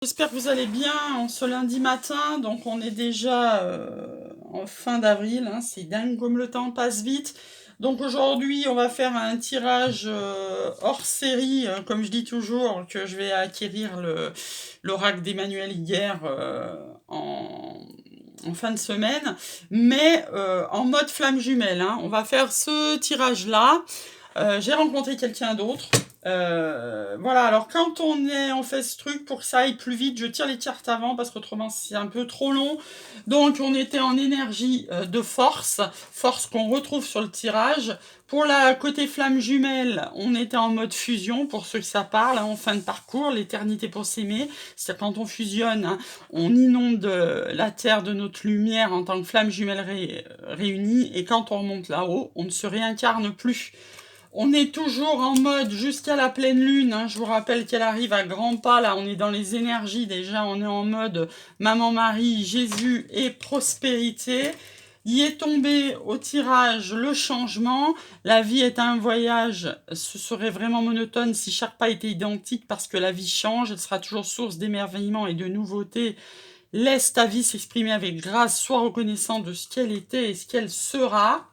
J'espère que vous allez bien en ce lundi matin. Donc on est déjà en fin d'avril, hein. C'est dingue comme le temps passe vite. Donc aujourd'hui on va faire un tirage hors série, comme je dis toujours, que je vais acquérir l'oracle d'Emmanuel hier en fin de semaine, mais en mode flamme jumelle, hein. On va faire ce tirage-là. J'ai rencontré quelqu'un d'autre. Voilà, alors quand on fait ce truc, pour que ça aille plus vite, je tire les cartes avant parce qu'autrement c'est un peu trop long. Donc on était en énergie de force, force qu'on retrouve sur le tirage. Pour la côté flamme jumelle, on était en mode fusion, pour ceux que ça parle, hein, en fin de parcours, l'éternité pour s'aimer. C'est-à-dire quand on fusionne, hein, on inonde la Terre de notre lumière en tant que flamme jumelle réunie, et quand on remonte là-haut, on ne se réincarne plus. On est toujours en mode jusqu'à la pleine lune, hein. Je vous rappelle qu'elle arrive à grands pas, là on est dans les énergies déjà, on est en mode Maman Marie, Jésus et prospérité. Y est tombé au tirage le changement. La vie est un voyage, ce serait vraiment monotone si chaque pas était identique parce que la vie change, elle sera toujours source d'émerveillement et de nouveautés. Laisse ta vie s'exprimer avec grâce, sois reconnaissant de ce qu'elle était et ce qu'elle sera.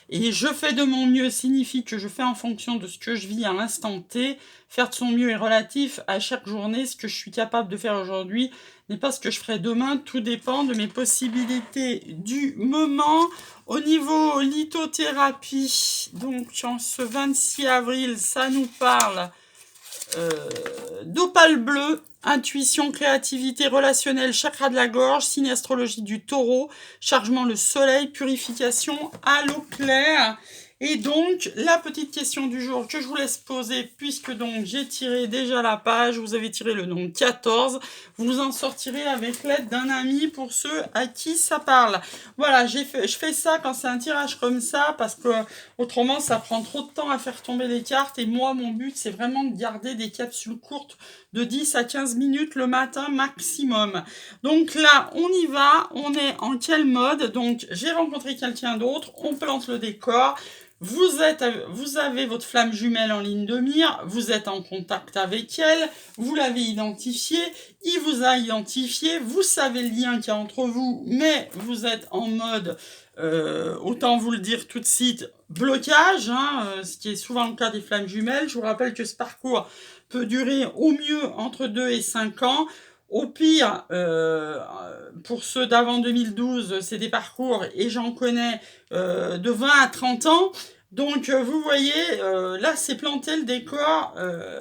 Et je fais de mon mieux signifie que je fais en fonction de ce que je vis à l'instant T. Faire de son mieux est relatif à chaque journée. Ce que je suis capable de faire aujourd'hui n'est pas ce que je ferai demain. Tout dépend de mes possibilités du moment. Au niveau lithothérapie, donc en ce 26 avril, ça nous parle d'opale bleu, intuition, créativité, relationnelle, chakra de la gorge, signe astrologie du taureau, chargement le soleil, purification à l'eau claire. Et donc, la petite question du jour que je vous laisse poser, puisque donc j'ai tiré déjà la page, vous avez tiré le nombre 14, vous en sortirez avec l'aide d'un ami pour ceux à qui ça parle. Voilà, je fais ça quand c'est un tirage comme ça, parce que autrement ça prend trop de temps à faire tomber les cartes, et moi mon but c'est vraiment de garder des capsules courtes de 10 à 15 minutes le matin maximum. Donc là, on y va, on est en quel mode? Donc j'ai rencontré quelqu'un d'autre, on plante le décor. Vous avez votre flamme jumelle en ligne de mire, vous êtes en contact avec elle, vous l'avez identifiée, il vous a identifié, vous savez le lien qu'il y a entre vous, mais vous êtes en mode, autant vous le dire tout de suite, blocage, hein, ce qui est souvent le cas des flammes jumelles. Je vous rappelle que ce parcours peut durer au mieux entre 2 et 5 ans. Au pire, pour ceux d'avant 2012, c'est des parcours, et j'en connais, de 20 à 30 ans. Donc vous voyez, là c'est planté le décor,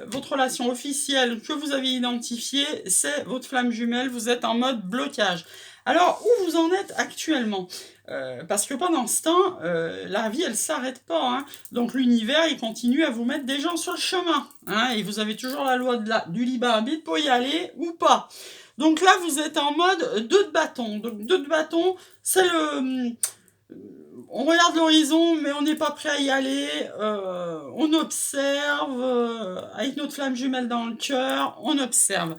votre relation officielle que vous avez identifiée, c'est votre flamme jumelle, vous êtes en mode blocage. Alors où vous en êtes actuellement? Parce que pendant ce temps, la vie elle s'arrête pas, hein. Donc l'univers il continue à vous mettre des gens sur le chemin, hein, et vous avez toujours la loi du libre arbitre pour y aller ou pas. Donc là vous êtes en mode 2 de bâton. Donc 2 de bâton, c'est le... On regarde l'horizon, mais on n'est pas prêt à y aller. On observe, avec notre flamme jumelle dans le cœur, on observe.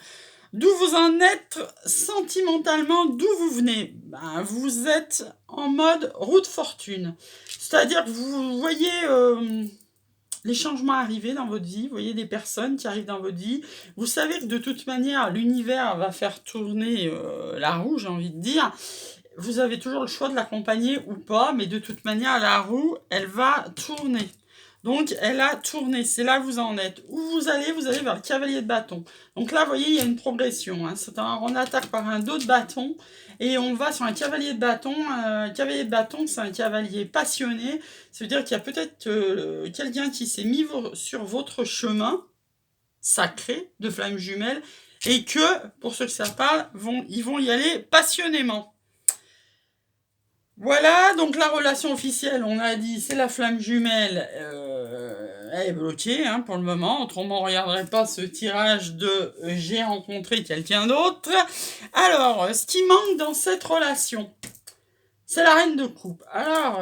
D'où vous en êtes sentimentalement, d'où vous venez? Ben, vous êtes en mode route fortune. C'est-à-dire que vous voyez les changements arriver dans votre vie, vous voyez des personnes qui arrivent dans votre vie. Vous savez que de toute manière, l'univers va faire tourner la roue, j'ai envie de dire. Vous avez toujours le choix de l'accompagner ou pas, mais de toute manière, la roue, elle va tourner. Donc, elle a tourné, c'est là que vous en êtes. Où vous allez vers le cavalier de bâton. Donc là, vous voyez, il y a une progression, hein. On attaque par un dos de bâton, et on va sur un cavalier de bâton. Un cavalier de bâton, c'est un cavalier passionné. Ça veut dire qu'il y a peut-être quelqu'un qui s'est mis sur votre chemin sacré de flamme jumelle, et que, pour ceux que ça parle, ils vont y aller passionnément. Voilà, donc la relation officielle, on a dit, c'est la flamme jumelle, elle est bloquée, hein, pour le moment. Autrement, on ne regarderait pas ce tirage de j'ai rencontré quelqu'un d'autre. Alors, ce qui manque dans cette relation, c'est la reine de coupe. Alors,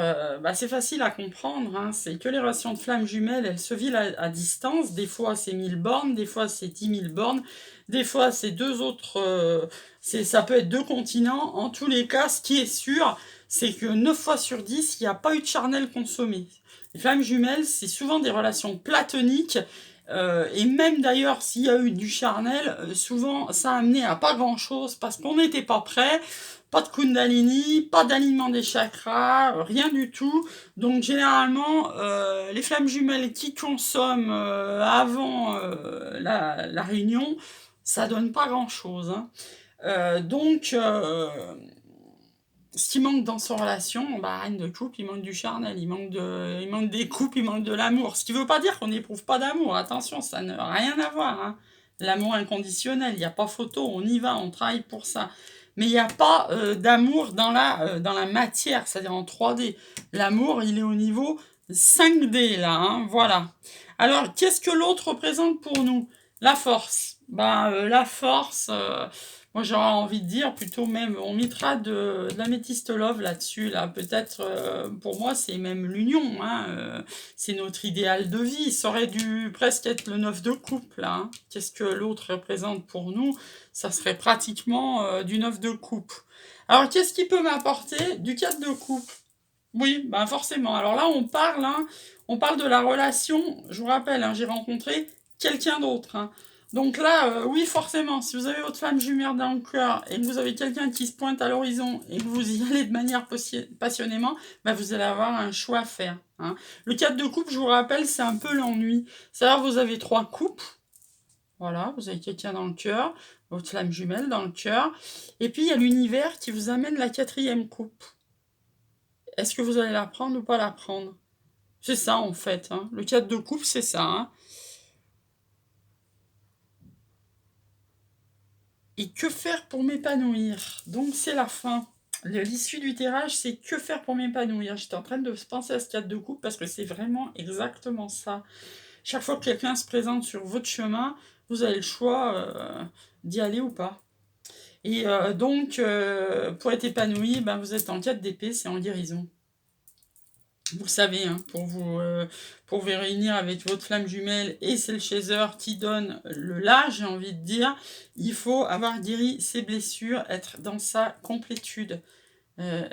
c'est facile à comprendre, hein, c'est que les relations de flamme jumelle, elles se vivent à distance. Des fois, c'est 1000 bornes, des fois, c'est 10 000 bornes, des fois, c'est ça peut être 2 continents. En tous les cas, ce qui est sûr, c'est que 9 fois sur 10, il n'y a pas eu de charnel consommé. Les flammes jumelles, c'est souvent des relations platoniques, Et même d'ailleurs, s'il y a eu du charnel, souvent ça a amené à pas grand-chose parce qu'on n'était pas prêt, pas de Kundalini, pas d'alignement des chakras, rien du tout. Donc généralement, les flammes jumelles qui consomment avant la réunion, ça donne pas grand-chose, hein. Donc, ce qui manque dans son relation, bah, reine de coupe, il manque du charnel, il manque des coupes, il manque de l'amour. Ce qui veut pas dire qu'on n'éprouve pas d'amour. Attention, ça n'a rien à voir, hein. L'amour inconditionnel, il n'y a pas photo, on y va, on travaille pour ça. Mais il n'y a pas d'amour dans la matière, c'est-à-dire en 3D. L'amour, il est au niveau 5D, là, hein, voilà. Alors, qu'est-ce que l'autre représente pour nous? La force. La force, moi j'aurais envie de dire plutôt même, on mettra de l'améthyste love là-dessus, là. Peut-être, pour moi, c'est même l'union, hein, c'est notre idéal de vie. Ça aurait dû presque être le 9 de coupe, là, hein. Qu'est-ce que l'autre représente pour nous? Ça serait pratiquement du 9 de coupe. Alors, qu'est-ce qui peut m'apporter du 4 de coupe? Oui, ben forcément. Alors là, on parle de la relation. Je vous rappelle, hein, j'ai rencontré quelqu'un d'autre, hein. Donc là, oui, forcément, si vous avez votre flamme jumelle dans le cœur et que vous avez quelqu'un qui se pointe à l'horizon et que vous y allez de manière passionnément, ben vous allez avoir un choix à faire, hein. Le 4 de coupe, je vous rappelle, c'est un peu l'ennui. C'est-à-dire, vous avez 3 coupes. Voilà, vous avez quelqu'un dans le cœur, votre flamme jumelle dans le cœur. Et puis, il y a l'univers qui vous amène la 4e coupe. Est-ce que vous allez la prendre ou pas la prendre? C'est ça, en fait, hein. Le 4 de coupe, c'est ça, hein. Et que faire pour m'épanouir? Donc, c'est la fin. L'issue du tirage, c'est que faire pour m'épanouir? J'étais en train de penser à ce 4 de coupe parce que c'est vraiment exactement ça. Chaque fois que quelqu'un se présente sur votre chemin, vous avez le choix d'y aller ou pas. Et donc, pour être épanoui, ben, vous êtes en 4 d'épée, c'est en guérison. Vous savez, hein, pour vous réunir avec votre flamme jumelle et c'est le chaser qui donne le là, j'ai envie de dire, il faut avoir guéri ses blessures, être dans sa complétude.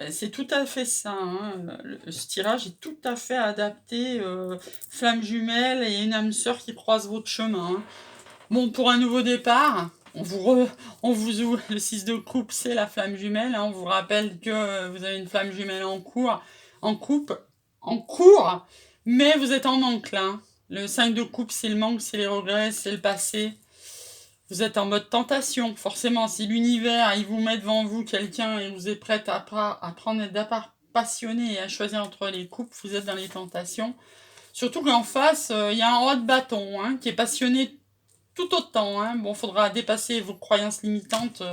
C'est tout à fait ça, hein. Ce tirage est tout à fait adapté, flamme jumelle et une âme sœur qui croise votre chemin, hein. Bon, pour un nouveau départ, on vous ouvre le 6 de coupe, c'est la flamme jumelle, hein. On vous rappelle que vous avez une flamme jumelle en cours, en coupe, en cours, mais vous êtes en manque là, hein. Le 5 de coupe, c'est le manque, c'est les regrets, c'est le passé. Vous êtes en mode tentation, forcément. Si l'univers, il vous met devant vous quelqu'un et vous êtes prête à prendre d'appart passionné et à choisir entre les coupes, vous êtes dans les tentations. Surtout qu'en face, il y a un roi de bâton, hein, qui est passionné tout autant, hein. Bon, faudra dépasser vos croyances limitantes.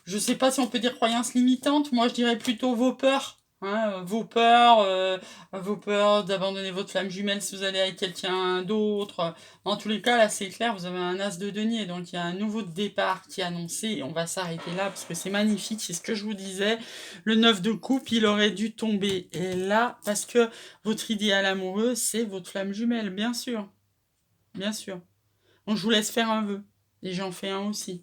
Je sais pas si on peut dire croyances limitantes. Moi, je dirais plutôt vos peurs, hein, vos peurs d'abandonner votre flamme jumelle si vous allez avec quelqu'un d'autre. Dans tous les cas, là, c'est clair, vous avez un as de denier, donc il y a un nouveau départ qui est annoncé. Et on va s'arrêter là parce que c'est magnifique. C'est ce que je vous disais. Le 9 de coupe, il aurait dû tomber. Et là, parce que votre idéal amoureux, c'est votre flamme jumelle, bien sûr. Bien sûr. Donc, je vous laisse faire un vœu. Et j'en fais un aussi.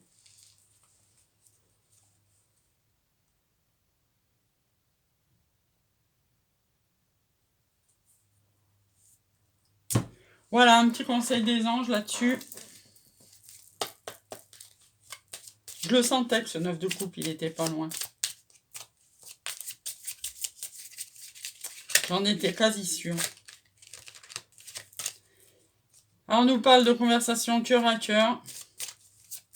Voilà, un petit conseil des anges là-dessus. Je le sentais que ce 9 de coupe, il était pas loin. J'en étais quasi sûre. Alors, on nous parle de conversation cœur à cœur.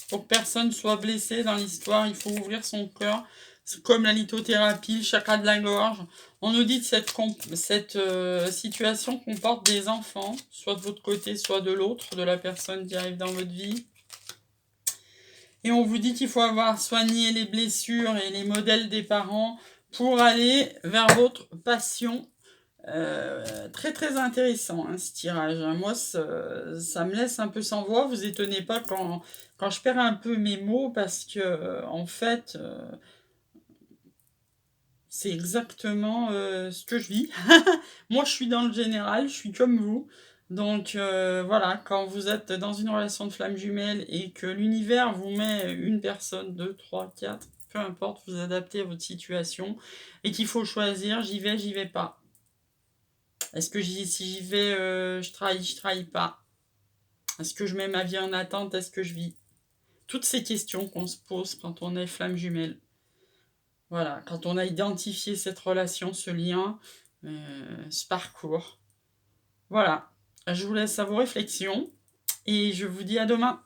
Pour que personne soit blessé dans l'histoire, il faut ouvrir son cœur. C'est comme la lithothérapie, le chakra de la gorge. On nous dit que cette situation comporte des enfants, soit de votre côté, soit de l'autre, de la personne qui arrive dans votre vie. Et on vous dit qu'il faut avoir soigné les blessures et les modèles des parents pour aller vers votre passion. Très très intéressant, hein, ce tirage. Moi, ça me laisse un peu sans voix. Vous étonnez pas quand je perds un peu mes mots parce que en fait, c'est exactement ce que je vis. Moi, je suis dans le général, je suis comme vous. Donc voilà, quand vous êtes dans une relation de flamme jumelle et que l'univers vous met une personne, deux, trois, quatre, peu importe, vous adaptez à votre situation et qu'il faut choisir, j'y vais pas. Est-ce que si j'y vais, je trahis pas? Est-ce que je mets ma vie en attente? Est-ce que je vis? Toutes ces questions qu'on se pose quand on est flamme jumelle. Voilà, quand on a identifié cette relation, ce lien, ce parcours. Voilà, je vous laisse à vos réflexions et je vous dis à demain.